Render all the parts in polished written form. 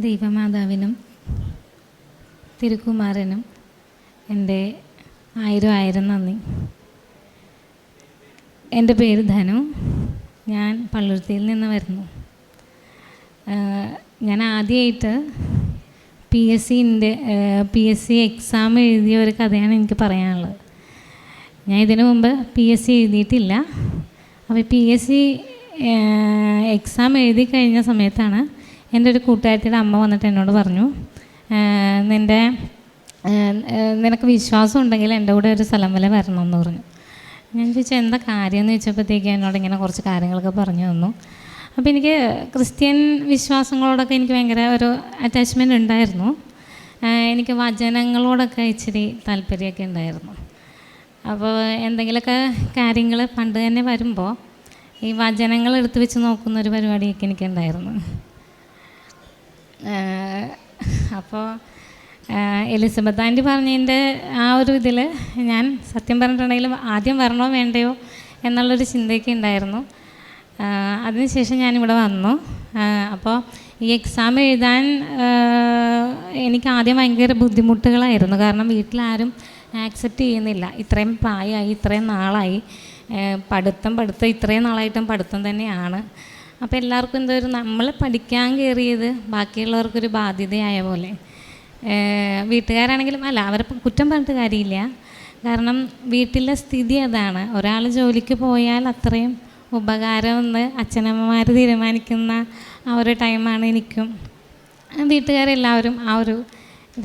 ദൈവമാതാവിനും തിരുക്കുമാരനും എൻ്റെ ആയിരം നന്ദി. എൻ്റെ പേര് ധനു. ഞാൻ പള്ളുരുത്തിയിൽ നിന്ന് വരുന്നു. ഞാൻ ആദ്യമായിട്ട് പി എസ് സി എക്സാം എഴുതിയ ഒരു കഥയാണ് എനിക്ക് പറയാനുള്ളത്. ഞാൻ ഇതിനു മുമ്പ് പി എസ് സി എഴുതിയിട്ടില്ല. അപ്പോൾ പി എസ് സി എക്സാം എഴുതി കഴിഞ്ഞ സമയത്താണ് എൻ്റെ ഒരു കൂട്ടുകാരിയുടെ അമ്മ വന്നിട്ട് എന്നോട് പറഞ്ഞു, നിനക്ക് വിശ്വാസം ഉണ്ടെങ്കിൽ എൻ്റെ കൂടെ ഒരു സ്ഥലം വരെ വരണമെന്ന് പറഞ്ഞു. ഞാൻ ചോദിച്ചാൽ എന്താ കാര്യമെന്ന് ചോദിച്ചപ്പോഴത്തേക്ക് എന്നോട് ഇങ്ങനെ കുറച്ച് കാര്യങ്ങളൊക്കെ പറഞ്ഞു തന്നു. അപ്പോൾ എനിക്ക് ക്രിസ്ത്യൻ വിശ്വാസങ്ങളോടൊക്കെ എനിക്ക് ഭയങ്കര ഒരു അറ്റാച്ച്മെൻ്റ് ഉണ്ടായിരുന്നു. എനിക്ക് വചനങ്ങളോടൊക്കെ ഇച്ചിരി താല്പര്യമൊക്കെ ഉണ്ടായിരുന്നു. അപ്പോൾ എന്തെങ്കിലുമൊക്കെ കാര്യങ്ങൾ പണ്ട് തന്നെ വരുമ്പോൾ ഈ വചനങ്ങൾ എടുത്ത് വെച്ച് നോക്കുന്നൊരു പരിപാടിയൊക്കെ എനിക്കുണ്ടായിരുന്നു. അപ്പോൾ എലിസബത്ത് ആൻറ്റി പറഞ്ഞതിൻ്റെ ആ ഒരു ഇതിൽ ഞാൻ സത്യം പറഞ്ഞിട്ടുണ്ടെങ്കിലും ആദ്യം വരണോ വേണ്ടയോ എന്നുള്ളൊരു ചിന്തയൊക്കെ ഉണ്ടായിരുന്നു. അതിനുശേഷം ഞാനിവിടെ വന്നു. അപ്പോൾ ഈ എക്സാം എഴുതാൻ എനിക്ക് ആദ്യം ഭയങ്കര ബുദ്ധിമുട്ടുകളായിരുന്നു. കാരണം വീട്ടിലാരും ആക്സെപ്റ്റ് ചെയ്യുന്നില്ല. ഇത്രയും പ്രായമായി, ഇത്രയും നാളായി പഠിത്തം ഇത്രയും നാളായിട്ടും പഠിത്തം തന്നെയാണ്. അപ്പോൾ എല്ലാവർക്കും എന്തൊരു നമ്മൾ പഠിക്കാൻ കയറിയത് ബാക്കിയുള്ളവർക്കൊരു ബാധ്യതയായ പോലെ. വീട്ടുകാരാണെങ്കിലും അല്ല, അവരെ കുറ്റം പറഞ്ഞിട്ട് കാര്യമില്ല. കാരണം വീട്ടിലെ സ്ഥിതി അതാണ്. ഒരാൾ ജോലിക്ക് പോയാൽ അത്രയും ഉപകാരമെന്ന് അച്ഛനമ്മമാർ തീരുമാനിക്കുന്ന ആ ഒരു ടൈമാണ് എനിക്കും. വീട്ടുകാരെല്ലാവരും ആ ഒരു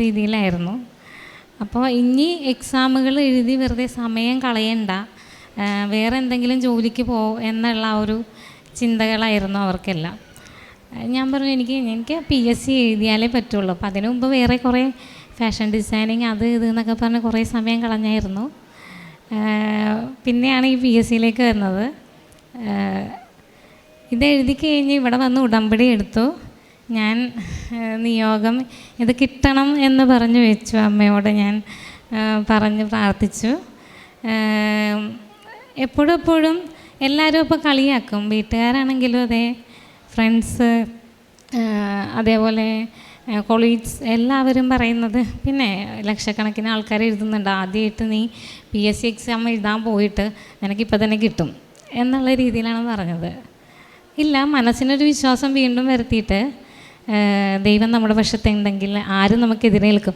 രീതിയിലായിരുന്നു. അപ്പോൾ ഇനി എക്സാമുകൾ എഴുതി വെറുതെ സമയം കളയണ്ട, വേറെ എന്തെങ്കിലും ജോലിക്ക് എന്നുള്ള ആ ഒരു ചിന്തകളായിരുന്നു അവർക്കെല്ലാം. ഞാൻ പറഞ്ഞു എനിക്ക് പി എസ് സി എഴുതിയാലേ പറ്റുള്ളൂ. അപ്പോൾ അതിനു മുമ്പ് വേറെ കുറേ ഫാഷൻ ഡിസൈനിങ് അത് ഇത് എന്നൊക്കെ പറഞ്ഞ് കുറേ സമയം കളഞ്ഞായിരുന്നു. പിന്നെയാണ് ഈ പി എസ് സിയിലേക്ക് വരുന്നത്. ഇത് എഴുതി കഴിഞ്ഞ് ഇവിടെ വന്ന് ഉടമ്പടി എടുത്തു. ഞാൻ നിയോഗം ഇത് കിട്ടണം എന്ന് പറഞ്ഞു വെച്ചു. അമ്മയോട് ഞാൻ പറഞ്ഞ് പ്രാർത്ഥിച്ചു. എപ്പോഴും എല്ലാവരും ഇപ്പോൾ കളിയാക്കും. വീട്ടുകാരാണെങ്കിലും അതെ, ഫ്രണ്ട്സ്, അതേപോലെ കൊളീഗ്സ് എല്ലാവരും പറയുന്നത്, പിന്നെ ലക്ഷക്കണക്കിന് ആൾക്കാർ എഴുതുന്നുണ്ട്, ആദ്യമായിട്ട് നീ പി എസ് സി എക്സാം എഴുതാൻ പോയിട്ട് നിനക്കിപ്പോൾ തന്നെ കിട്ടും എന്നുള്ള രീതിയിലാണ് പറഞ്ഞത്. ഇല്ല, മനസ്സിനൊരു വിശ്വാസം വീണ്ടും വരുത്തിയിട്ട് ദൈവം നമ്മുടെ പക്ഷത്തുണ്ടെങ്കിൽ ആരും നമുക്കെതിരെ നിൽക്കും.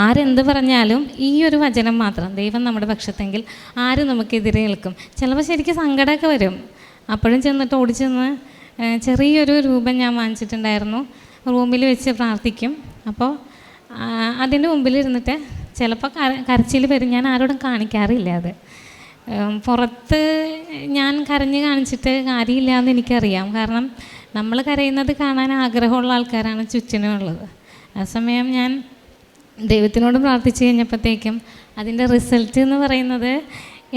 ആരെന്ത് പറഞ്ഞാലും ഈ ഒരു വചനം മാത്രം, ദൈവം നമ്മുടെ പക്ഷത്തെങ്കിൽ ആരും നമുക്കെതിരെ നിൽക്കും. ചിലപ്പോൾ ശരിക്കും സങ്കടമൊക്കെ വരും. അപ്പോഴും ചെന്നിട്ട് ഓടിച്ചെന്ന് ചെറിയൊരു രൂപം ഞാൻ വാങ്ങിച്ചിട്ടുണ്ടായിരുന്നു. റൂമിൽ വെച്ച് പ്രാർത്ഥിക്കും. അപ്പോൾ അതിൻ്റെ മുമ്പിലിരുന്നിട്ട് ചിലപ്പോൾ കരച്ചിൽ വരും. ഞാൻ ആരോടും കാണിക്കാറില്ല അത്. പുറത്ത് ഞാൻ കരഞ്ഞ് കാണിച്ചിട്ട് കാര്യമില്ല എന്ന് എനിക്കറിയാം. കാരണം നമ്മൾ കരയുന്നത് കാണാൻ ആഗ്രഹമുള്ള ആൾക്കാരാണ് ചുറ്റിനുമുള്ളത്. ആ സമയം ഞാൻ ദൈവത്തിനോട് പ്രാർത്ഥിച്ച് കഴിഞ്ഞപ്പോഴത്തേക്കും അതിൻ്റെ റിസൾട്ട് എന്ന് പറയുന്നത്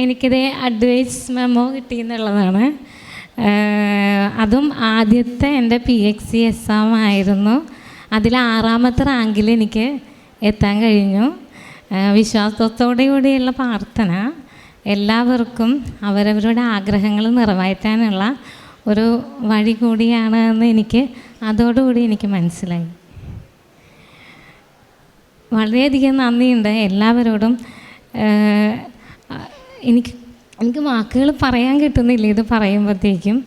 എനിക്കിത് അഡ്വൈസ് മെമ്മോ കിട്ടിയെന്നുള്ളതാണ്. അതും ആദ്യത്തെ എൻ്റെ പി എസ് സി എക്സാം ആയിരുന്നു. അതിൽ 6ാമത്തെ റാങ്കിൽ എനിക്ക് എത്താൻ കഴിഞ്ഞു. വിശ്വാസത്തോടു കൂടിയുള്ള പ്രാർത്ഥന എല്ലാവർക്കും അവരവരുടെ ആഗ്രഹങ്ങൾ നിറവേറ്റാനുള്ള ഒരു വഴി കൂടിയാണ് എന്ന് എനിക്ക് അതോടുകൂടി എനിക്ക് മനസ്സിലായി. വളരെയധികം നന്ദിയുണ്ട് എല്ലാവരോടും. എനിക്ക് വാക്കുകൾ പറയാൻ കിട്ടുന്നില്ല ഇത് പറയുമ്പോഴത്തേക്കും.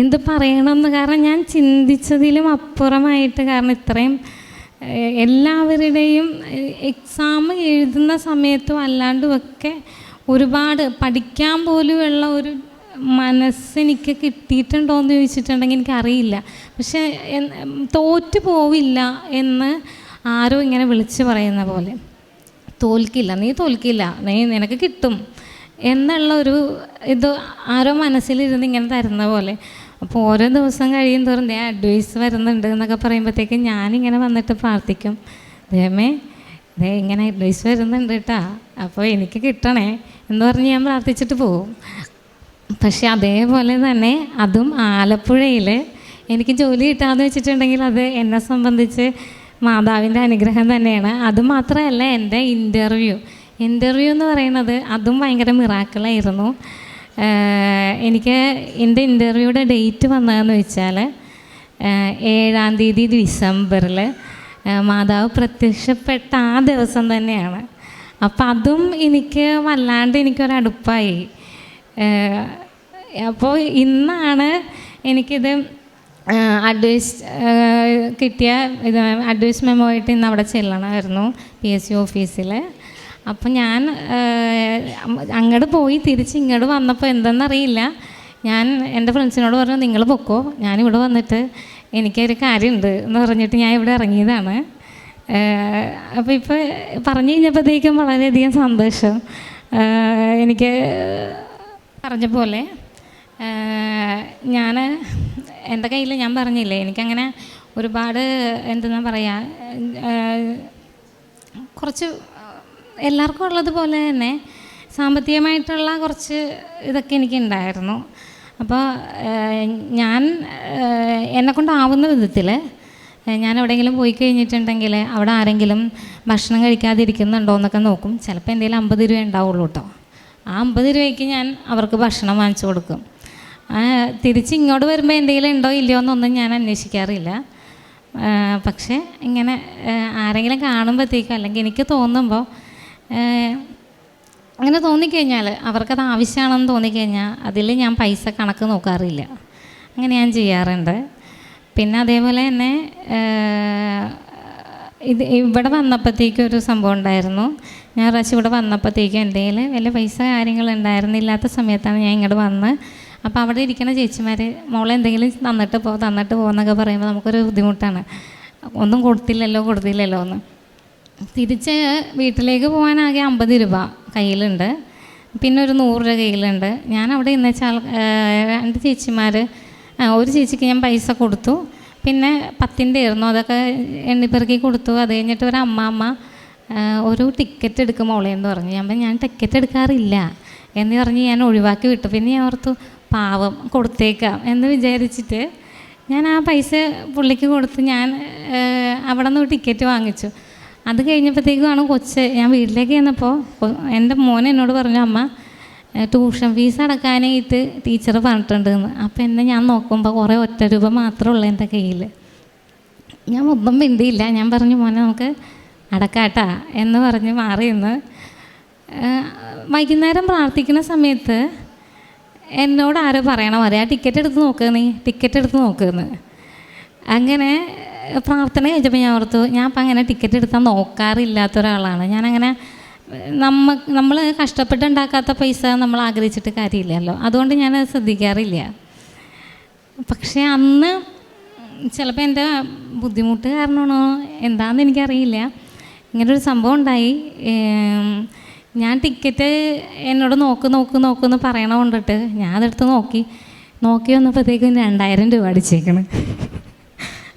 എന്ത് പറയണമെന്ന്, കാരണം ഞാൻ ചിന്തിച്ചതിലും അപ്പുറമായിട്ട്, കാരണം ഇത്രയും എല്ലാവരുടെയും എക്സാം എഴുതുന്ന സമയത്തും അല്ലാണ്ടുമൊക്കെ ഒരുപാട് പഠിക്കാൻ പോലുമുള്ള ഒരു മനസ്സെനിക്ക് കിട്ടിയിട്ടുണ്ടോയെന്ന് ചോദിച്ചിട്ടുണ്ടെങ്കിൽ എനിക്കറിയില്ല. പക്ഷേ തോറ്റു പോവില്ല എന്ന് ആരോ ഇങ്ങനെ വിളിച്ച് പറയുന്ന പോലെ, നീ തോൽക്കില്ല, നിനക്ക് കിട്ടും എന്നുള്ളൊരു ഇത് ആരോ മനസ്സിലിരുന്ന് ഇങ്ങനെ തരുന്ന പോലെ. അപ്പോൾ ഓരോ ദിവസം കഴിയും തോറും അഡ്വൈസ് വരുന്നുണ്ട് എന്നൊക്കെ പറയുമ്പോഴത്തേക്കും ഞാനിങ്ങനെ വന്നിട്ട് പ്രാർത്ഥിക്കും, ദൈവമേ ഇങ്ങനെ അഡ്വൈസ് വരുന്നുണ്ട് കേട്ടോ, അപ്പോൾ എനിക്ക് കിട്ടണേ എന്ന് പറഞ്ഞ് ഞാൻ പ്രാർത്ഥിച്ചിട്ട് പോകും. പക്ഷെ അതേപോലെ തന്നെ അതും ആലപ്പുഴയിൽ എനിക്ക് ജോലി കിട്ടാമെന്ന് വെച്ചിട്ടുണ്ടെങ്കിൽ അത് എന്നെ സംബന്ധിച്ച് മാതാവിൻ്റെ അനുഗ്രഹം തന്നെയാണ്. അതുമാത്രമല്ല, എൻ്റെ ഇൻ്റർവ്യൂ എന്ന് പറയുന്നത് അതും ഭയങ്കര മിറാക്കിളായിരുന്നു. എനിക്ക് എൻ്റെ ഇൻ്റർവ്യൂയുടെ ഡേറ്റ് വന്നതെന്ന് വെച്ചാൽ 7-ാം തീയതി ഡിസംബറിൽ മാതാവ് പ്രത്യക്ഷപ്പെട്ട ആ ദിവസം തന്നെയാണ്. അപ്പം അതും എനിക്ക് വല്ലാണ്ട് എനിക്കൊരടുപ്പായി. അപ്പോൾ ഇന്നാണ് എനിക്കിത് കിട്ടിയ ഇത് അഡ്വൈസ് മെമ്മോ ആയിട്ട് ഇന്ന് അവിടെ ചെല്ലണമായിരുന്നു PSC ഓഫീസിൽ. അപ്പം ഞാൻ അങ്ങോട്ട് പോയി തിരിച്ച് ഇങ്ങോട്ട് വന്നപ്പോൾ എന്തെന്നറിയില്ല, ഞാൻ എൻ്റെ ഫ്രണ്ട്സിനോട് പറഞ്ഞു നിങ്ങൾ പൊക്കോ, ഞാനിവിടെ വന്നിട്ട് എനിക്കൊരു കാര്യമുണ്ട് എന്ന് പറഞ്ഞിട്ട് ഞാൻ ഇവിടെ ഇറങ്ങിയതാണ്. അപ്പോൾ ഇപ്പോൾ പറഞ്ഞു കഴിഞ്ഞപ്പോഴത്തേക്കും വളരെയധികം സന്തോഷം. എനിക്ക് പറഞ്ഞ പോലെ ഞാൻ എൻ്റെ കയ്യിൽ ഞാൻ പറഞ്ഞില്ലേ, എനിക്കങ്ങനെ ഒരുപാട് എന്തെന്നാ പറയുക, കുറച്ച് എല്ലാവർക്കും ഉള്ളതുപോലെ തന്നെ സാമ്പത്തികമായിട്ടുള്ള കുറച്ച് ഇതൊക്കെ എനിക്കുണ്ടായിരുന്നു. അപ്പോൾ ഞാൻ എന്നെക്കൊണ്ടാവുന്ന വിധത്തിൽ ഞാൻ എവിടെയെങ്കിലും പോയി കഴിഞ്ഞിട്ടുണ്ടെങ്കിൽ അവിടെ ആരെങ്കിലും ഭക്ഷണം കഴിക്കാതിരിക്കുന്നുണ്ടോ എന്നൊക്കെ നോക്കും. ചിലപ്പോൾ എന്തെങ്കിലും 50 രൂപ ഉണ്ടാവുള്ളൂ കേട്ടോ. ആ 50 രൂപയ്ക്ക് ഞാൻ അവർക്ക് ഭക്ഷണം വാങ്ങിച്ചു കൊടുക്കും. തിരിച്ച് ഇങ്ങോട്ട് വരുമ്പോൾ എന്തെങ്കിലും ഉണ്ടോ ഇല്ലയോ എന്നൊന്നും ഞാൻ അന്വേഷിക്കാറില്ല. പക്ഷേ ഇങ്ങനെ ആരെങ്കിലും കാണുമ്പോഴത്തേക്കും അല്ലെങ്കിൽ എനിക്ക് തോന്നുമ്പോൾ അങ്ങനെ തോന്നിക്കഴിഞ്ഞാൽ, അവർക്കത് ആവശ്യമാണെന്ന് തോന്നിക്കഴിഞ്ഞാൽ അതിൽ ഞാൻ പൈസ കണക്ക് നോക്കാറില്ല. അങ്ങനെ ഞാൻ ചെയ്യാറുണ്ട്. പിന്നെ അതേപോലെ തന്നെ ഇവിടെ വന്നപ്പോഴത്തേക്കും ഒരു സംഭവം ഉണ്ടായിരുന്നു. ഞാൻ പ്രാവശ്യം ഇവിടെ വന്നപ്പോഴത്തേക്കും എൻ്റെ കയ്യിൽ വലിയ പൈസ കാര്യങ്ങളുണ്ടായിരുന്നില്ലാത്ത സമയത്താണ് ഞാൻ ഇങ്ങോട്ട് വന്ന്. അപ്പോൾ അവിടെ ഇരിക്കുന്ന ചേച്ചിമാർ മോളെ എന്തെങ്കിലും തന്നിട്ട് പോകുന്നൊക്കെ പറയുമ്പോൾ നമുക്കൊരു ബുദ്ധിമുട്ടാണ്. ഒന്നും കൊടുത്തില്ലല്ലോ എന്ന്. തിരിച്ച് വീട്ടിലേക്ക് പോകാനാകെ 50 രൂപ കയ്യിലുണ്ട്, പിന്നെ ഒരു 100 രൂപ കയ്യിലുണ്ട്. ഞാൻ അവിടെ ഇന്നുവെച്ചാൽ 2 ചേച്ചിമാർ, ഒരു ചേച്ചിക്ക് ഞാൻ പൈസ കൊടുത്തു, പിന്നെ 10ൻ്റെ ആയിരുന്നു, അതൊക്കെ എണ്ണിപ്പെറുക്കി കൊടുത്തു. അത് കഴിഞ്ഞിട്ട് ഒരു അമ്മാമ്മ ഒരു ടിക്കറ്റ് എടുക്കും മോളെ എന്ന് പറഞ്ഞു. ഞാൻ ടിക്കറ്റ് എടുക്കാറില്ല എന്ന് പറഞ്ഞ് ഞാൻ ഒഴിവാക്കി വിട്ടു. പിന്നെ ഞാൻ ഓർത്തു പാവം കൊടുത്തേക്കാം എന്ന് വിചാരിച്ചിട്ട് ഞാൻ ആ പൈസ പുള്ളിക്ക് കൊടുത്ത് ഞാൻ അവിടെ നിന്ന് ടിക്കറ്റ് വാങ്ങിച്ചു. അത് കഴിഞ്ഞപ്പോഴത്തേക്കുമാണ് ഞാൻ വീട്ടിലേക്ക് ചെന്നപ്പോൾ എൻ്റെ മോൻ എന്നോട് പറഞ്ഞു, അമ്മ ട്യൂഷൻ ഫീസ് അടക്കാനായിട്ട് ടീച്ചർ പറഞ്ഞിട്ടുണ്ടെന്ന്. അപ്പോൾ ഞാൻ നോക്കുമ്പോൾ കുറേ 1 രൂപ മാത്രമേ ഉള്ളൂ എൻ്റെ കയ്യിൽ. ഞാൻ ഒന്നും മിണ്ടിയില്ല. ഞാൻ പറഞ്ഞു മോനെ നമുക്ക് അടക്കാട്ടാ എന്ന് പറഞ്ഞ് മാറി നിന്ന്. വൈകുന്നേരം പ്രാർത്ഥിക്കുന്ന സമയത്ത് എന്നോട് ആരോ പറയണം ടിക്കറ്റ് എടുത്ത് നോക്കുമെന്ന്. അങ്ങനെ പ്രാർത്ഥന കഴിച്ചപ്പോൾ ഞാൻ ഓർത്തു, ഞാൻ അപ്പം അങ്ങനെ ടിക്കറ്റ് എടുത്താൽ നോക്കാറില്ലാത്ത ഒരാളാണ്. ഞാനങ്ങനെ നമ്മൾ കഷ്ടപ്പെട്ടുണ്ടാക്കാത്ത പൈസ നമ്മൾ ആഗ്രഹിച്ചിട്ട് കാര്യമില്ലല്ലോ, അതുകൊണ്ട് ഞാനത് ശ്രദ്ധിക്കാറില്ല. പക്ഷേ അന്ന് ചിലപ്പോൾ എൻ്റെ ബുദ്ധിമുട്ട് കാരണമാണോ എന്താണെന്ന് എനിക്കറിയില്ല, ഇങ്ങനൊരു സംഭവം ഉണ്ടായി. ഞാൻ ടിക്കറ്റ് എന്നോട് നോക്കുന്ന് പറയണ കൊണ്ടിട്ട് ഞാൻ അതെടുത്ത് നോക്കി വന്നപ്പോഴത്തേക്കും 2000 രൂപ അടിച്ചേക്കണം.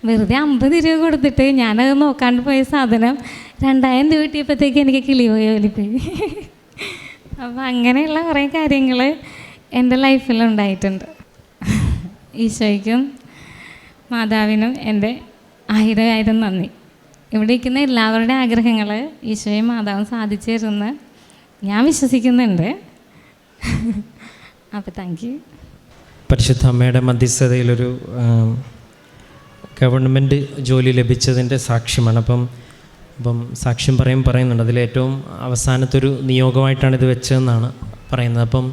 വെറുതെ 50 രൂപ കൊടുത്തിട്ട് ഞാനത് നോക്കാണ്ട് പോയ സാധനം 2000 രൂപ കിട്ടിയപ്പോഴത്തേക്ക് എനിക്ക് കിളി പോയി. അപ്പോൾ അങ്ങനെയുള്ള കുറേ കാര്യങ്ങൾ എൻ്റെ ലൈഫിലുണ്ടായിട്ടുണ്ട്. ഈശോയ്ക്കും മാതാവിനും എൻ്റെ 1000 നന്ദി. ഇവിടെ ഇരിക്കുന്ന എല്ലാവരുടെ ആഗ്രഹങ്ങൾ ഈശോയും മാതാവും സാധിച്ചു തരുമെന്ന് ഞാൻ വിശ്വസിക്കുന്നുണ്ട്. അപ്പോൾ താങ്ക് യു. പരിശുദ്ധ അമ്മയുടെ മധ്യസ്ഥതയിലൊരു ഗവൺമെൻറ് ജോലി ലഭിച്ചതിൻ്റെ സാക്ഷ്യമാണ്. അപ്പം സാക്ഷ്യം പറയുന്നുണ്ട്, അതിലേറ്റവും അവസാനത്തൊരു നിയോഗമായിട്ടാണ് ഇത് വെച്ചതെന്നാണ് പറയുന്നത്. അപ്പം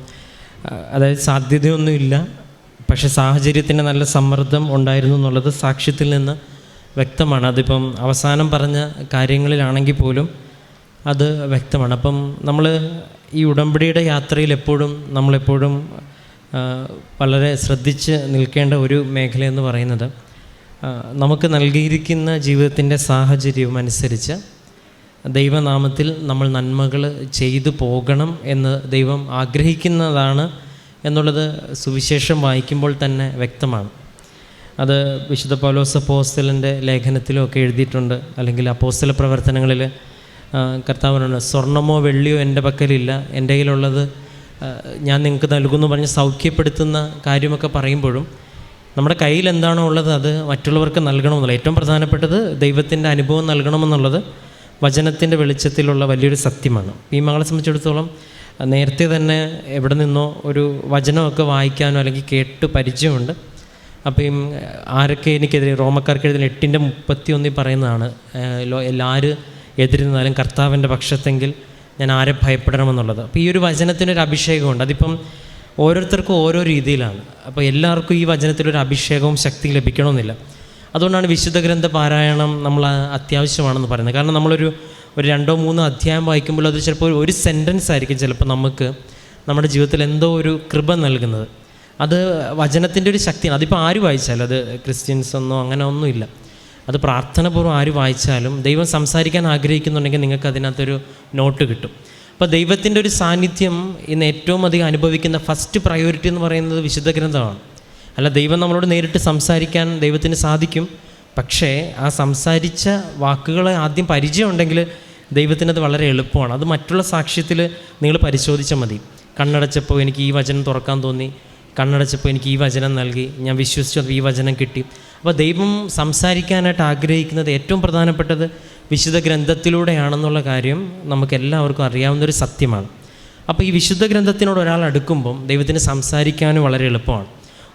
അതായത് സാധ്യതയൊന്നുമില്ല, പക്ഷേ സാഹചര്യത്തിൻ്റെ നല്ല സമ്മർദ്ദം ഉണ്ടായിരുന്നു എന്നുള്ളത് സാക്ഷ്യത്തിൽ നിന്ന് വ്യക്തമാണ്. അതിപ്പം അവസാനം പറഞ്ഞ കാര്യങ്ങളിലാണെങ്കിൽ പോലും അത് വ്യക്തമാണ്. അപ്പം നമ്മൾ ഈ ഉടമ്പടിയുടെ യാത്രയിൽ നമ്മളെപ്പോഴും വളരെ ശ്രദ്ധിച്ച് നിൽക്കേണ്ട ഒരു മേഖലയെന്ന് പറയുന്നത്, നമുക്ക് നൽകിയിരിക്കുന്ന ജീവിതത്തിൻ്റെ സാഹചര്യവും അനുസരിച്ച് ദൈവനാമത്തിൽ നമ്മൾ നന്മകൾ ചെയ്തു പോകണം എന്ന് ദൈവം ആഗ്രഹിക്കുന്നതാണ് എന്നുള്ളത് സുവിശേഷം വായിക്കുമ്പോൾ തന്നെ വ്യക്തമാണ്. അത് വിശുദ്ധ പൗലോസ് അപ്പോസ്തലൻ്റെ ലേഖനത്തിലൊക്കെ എഴുതിയിട്ടുണ്ട്. അല്ലെങ്കിൽ അപ്പോസ്തല പ്രവർത്തനങ്ങളിൽ കർത്താവിനാണ് സ്വർണ്ണമോ വെള്ളിയോ എൻ്റെ പക്കലില്ല, എൻ്റെ കയ്യിലുള്ളത് ഞാൻ നിങ്ങൾക്ക് നൽകുന്നു പറഞ്ഞ് സൗഖ്യപ്പെടുത്തുന്ന കാര്യമൊക്കെ പറയുമ്പോഴും നമ്മുടെ കയ്യിൽ എന്താണോ ഉള്ളത് അത് മറ്റുള്ളവർക്ക് നൽകണമെന്നുള്ള ഏറ്റവും പ്രധാനപ്പെട്ടത് ദൈവത്തിൻ്റെ അനുഭവം നൽകണമെന്നുള്ളത് വചനത്തിൻ്റെ വെളിച്ചത്തിലുള്ള വലിയൊരു സത്യമാണ്. ഈ മകളെ സംബന്ധിച്ചിടത്തോളം നേരത്തെ തന്നെ എവിടെ നിന്നോ ഒരു വചനമൊക്കെ വായിക്കാനോ അല്ലെങ്കിൽ കേട്ട് പരിചയമുണ്ട്. അപ്പം ആരൊക്കെ എനിക്കെതിരെ, റോമക്കാർക്ക് എഴുതുന്ന 8:31 പറയുന്നതാണ്, എല്ലാവരും എതിരുന്നാലും കർത്താവിൻ്റെ പക്ഷത്തെങ്കിൽ ഞാൻ ആരെ ഭയപ്പെടണമെന്നുള്ളത്. അപ്പോൾ ഈ ഒരു വചനത്തിനൊരു അഭിഷേകമുണ്ട്. അതിപ്പം ഓരോരുത്തർക്കും ഓരോ രീതിയിലാണ്. അപ്പോൾ എല്ലാവർക്കും ഈ വചനത്തിലൊരു അഭിഷേകവും ശക്തിയും ലഭിക്കണമെന്നില്ല. അതുകൊണ്ടാണ് വിശുദ്ധ ഗ്രന്ഥ പാരായണം നമ്മൾ അത്യാവശ്യമാണെന്ന് പറയുന്നത്. കാരണം നമ്മളൊരു 2-3 അധ്യായം വായിക്കുമ്പോൾ അത് ചിലപ്പോൾ ഒരു സെൻറ്റൻസ് ആയിരിക്കും ചിലപ്പോൾ നമുക്ക് നമ്മുടെ ജീവിതത്തിൽ എന്തോ ഒരു കൃപ നൽകുന്നത്. അത് വചനത്തിൻ്റെ ഒരു ശക്തിയാണ്. അതിപ്പോൾ ആര് വായിച്ചാലും, അത് ക്രിസ്ത്യൻസ് ഒന്നോ അങ്ങനെ ഒന്നുമില്ല, അത് പ്രാർത്ഥനാപൂർവ്വം ആര് വായിച്ചാലും ദൈവം സംസാരിക്കാൻ ആഗ്രഹിക്കുന്നുണ്ടെങ്കിൽ നിങ്ങൾക്ക് അതിനകത്തൊരു നോട്ട് കിട്ടും. അപ്പോൾ ദൈവത്തിൻ്റെ ഒരു സാന്നിധ്യം ഇന്ന് ഏറ്റവും അധികം അനുഭവിക്കുന്ന ഫസ്റ്റ് പ്രയോറിറ്റി എന്ന് പറയുന്നത് വിശുദ്ധ ഗ്രന്ഥമാണ്. അല്ല, ദൈവം നമ്മളോട് നേരിട്ട് സംസാരിക്കാൻ ദൈവത്തിന് സാധിക്കും. പക്ഷേ ആ സംസാരിച്ച വാക്കുകളെ ആദ്യം പരിചയമുണ്ടെങ്കിൽ ദൈവത്തിനത് വളരെ എളുപ്പമാണ്. അത് മറ്റുള്ള സാക്ഷ്യത്തിൽ നിങ്ങൾ പരിശോധിച്ചാൽ മതി. കണ്ണടച്ചപ്പോൾ എനിക്ക് ഈ വചനം തുറക്കാൻ തോന്നി, കണ്ണടച്ചപ്പോൾ എനിക്ക് ഈ വചനം നൽകി, ഞാൻ വിശ്വസിച്ചപ്പോൾ ഈ വചനം കിട്ടി. അപ്പോൾ ദൈവം സംസാരിക്കാനായിട്ട് ആഗ്രഹിക്കുന്നത് ഏറ്റവും പ്രധാനപ്പെട്ടത് വിശുദ്ധ ഗ്രന്ഥത്തിലൂടെയാണെന്നുള്ള കാര്യം നമുക്ക് എല്ലാവർക്കും അറിയാവുന്നൊരു സത്യമാണ്. അപ്പോൾ ഈ വിശുദ്ധ ഗ്രന്ഥത്തിനോട് ഒരാൾ അടുക്കുമ്പം ദൈവത്തിന് സംസാരിക്കാനും വളരെ എളുപ്പമാണ്.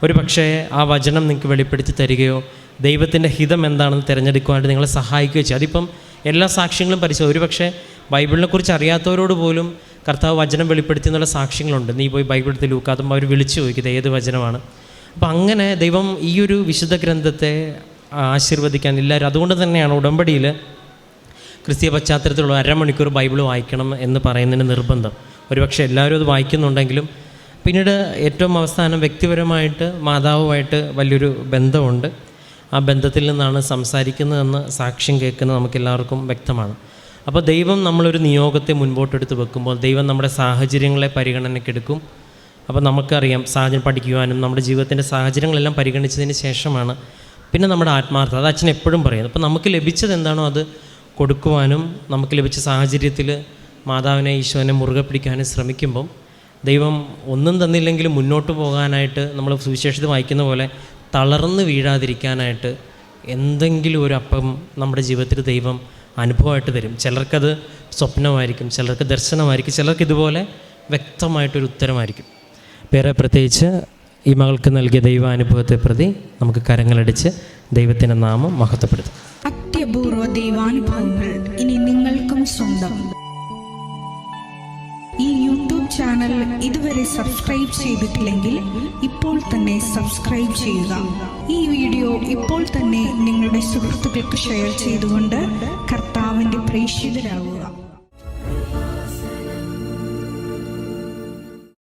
ഒരു പക്ഷേ ആ വചനം നിങ്ങൾക്ക് വെളിപ്പെടുത്തി തരികയോ ദൈവത്തിൻ്റെ ഹിതം എന്താണെന്ന് തിരഞ്ഞെടുക്കുവാനായിട്ട് നിങ്ങളെ സഹായിക്കുകയോ ചെയ്യും. അതിപ്പം എല്ലാ സാക്ഷ്യങ്ങളും ഒരു പക്ഷേ ബൈബിളിനെക്കുറിച്ച് അറിയാത്തവരോട് പോലും കർത്താവ് വചനം വെളിപ്പെടുത്തി എന്നുള്ള സാക്ഷ്യങ്ങളുണ്ട്. നീ പോയി ബൈബിൾ എടുത്ത് ലൂക്കാതുമ്പോൾ അവർ വിളിച്ചു ചോദിക്കുന്നത് ഏത് വചനമാണ്. അപ്പം അങ്ങനെ ദൈവം ഈ ഒരു വിശുദ്ധ ഗ്രന്ഥത്തെ ആശീർവദിക്കാൻ എല്ലാവരും, അതുകൊണ്ട് തന്നെയാണ് ഉടമ്പടിയിൽ ക്രിസ്തീയ പശ്ചാത്തലത്തിലുള്ള 1/2 മണിക്കൂർ ബൈബിൾ വായിക്കണം എന്ന് പറയുന്നതിന് നിർബന്ധം. ഒരുപക്ഷെ എല്ലാവരും അത് വായിക്കുന്നുണ്ടെങ്കിലും പിന്നീട് ഏറ്റവും അവസാനം വ്യക്തിപരമായിട്ട് മാതാവുമായിട്ട് വലിയൊരു ബന്ധമുണ്ട്. ആ ബന്ധത്തിൽ നിന്നാണ് സംസാരിക്കുന്നതെന്ന് സാക്ഷ്യം കേൾക്കുന്നത് നമുക്കെല്ലാവർക്കും വ്യക്തമാണ്. അപ്പോൾ ദൈവം നമ്മളൊരു നിയോഗത്തെ മുൻപോട്ടെടുത്ത് വെക്കുമ്പോൾ ദൈവം നമ്മുടെ സാഹചര്യങ്ങളെ പരിഗണനയ്ക്കെടുക്കും. അപ്പോൾ നമുക്കറിയാം, സാഹചര്യം പഠിക്കുവാനും നമ്മുടെ ജീവിതത്തിൻ്റെ സാഹചര്യങ്ങളെല്ലാം പരിഗണിച്ചതിന് ശേഷമാണ് പിന്നെ നമ്മുടെ ആത്മാർത്ഥത. അത് അച്ഛൻ എപ്പോഴും പറയുന്നത്. അപ്പോൾ നമുക്ക് ലഭിച്ചത് എന്താണോ അത് കൊടുക്കുവാനും നമുക്ക് ലഭിച്ച സാഹചര്യത്തിൽ മാതാവിനെ ഈശോനെ മുറുകെ പിടിക്കാനും ശ്രമിക്കുമ്പം ദൈവം ഒന്നും തന്നില്ലെങ്കിലും മുന്നോട്ട് പോകാനായിട്ട് നമ്മൾ സുവിശേഷത്തിൽ വായിക്കുന്ന പോലെ തളർന്ന് വീഴാതിരിക്കാനായിട്ട് എന്തെങ്കിലും ഒരു അപ്പം നമ്മുടെ ജീവിതത്തിൽ ദൈവം അനുഭവമായിട്ട് തരും. ചിലർക്കത് സ്വപ്നമായിരിക്കും, ചിലർക്ക് ദർശനമായിരിക്കും, ചിലർക്ക് ഇതുപോലെ വ്യക്തമായിട്ടൊരു ഉത്തരമായിരിക്കും. വേറെ പ്രത്യേകിച്ച് ഈ മകൾക്ക് നൽകിയ ദൈവാനുഭവത്തെ പ്രതി നമുക്ക് കരങ്ങളടിച്ച് ദൈവത്തിൻ്റെ നാമം മഹത്വപ്പെടുത്തും. അത്യപൂർവ ദൈവാനുഭവങ്ങൾ ഇനി നിങ്ങൾക്കും സ്വന്തം. ഈ യൂട്യൂബ് ചാനൽ ഇതുവരെ സബ്സ്ക്രൈബ് ചെയ്തിട്ടില്ലെങ്കിൽ ഇപ്പോൾ തന്നെ സബ്സ്ക്രൈബ് ചെയ്യുക. ഈ വീഡിയോ ഇപ്പോൾ തന്നെ നിങ്ങളുടെ സുഹൃത്തുക്കൾക്ക് ഷെയർ ചെയ്തുകൊണ്ട് കർത്താവിൻ്റെ പ്രേക്ഷിതരാകുക.